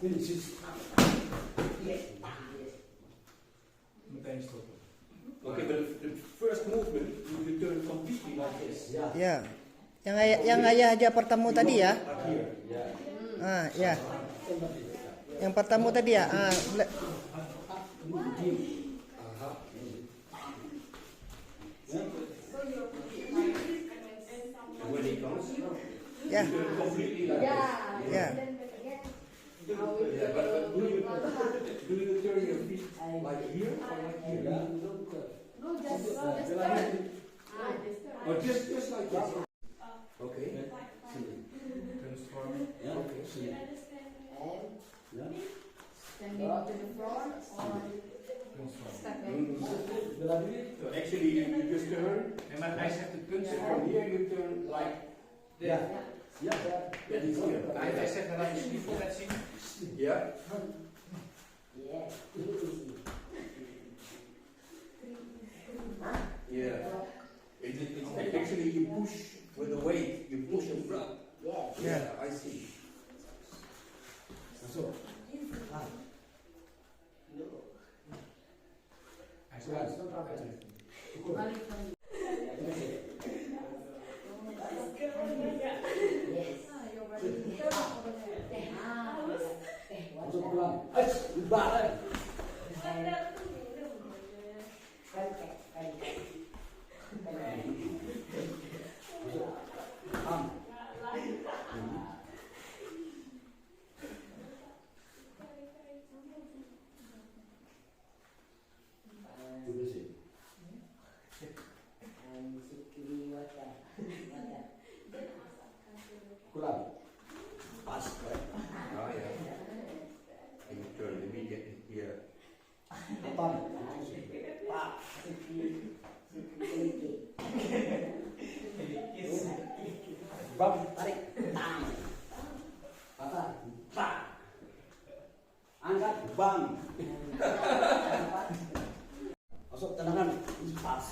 Meteen stoppen. Okay, but the first movement, you turn completely like this. Ya. Yang ayah aja pertama tadi ya. Like here. Ah, ya. Yang pertama tadi ya. Ah, And when he comes, ya. you turn completely like this. Ya. Yeah, but do you turn your feet like here or like here? Or just like this? Okay. Kunstvormen. Okay. Standing to the front or Kunstvormen. stepping? So actually, you just turn. Nee, maar hij zegt de And kunst. from here, you turn like this. That is here. Hij zegt dat hij een stiefel laat zien. Yeah. Yeah. It's actually you push with the weight. You push in front. Yeah, I see. Hij zegt Oh, yeah. And you turn immediately here. Angkat, bang. Masuk tenangan, pas.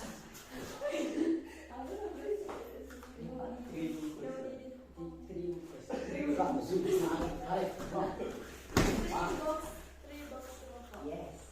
Tarik. Yes.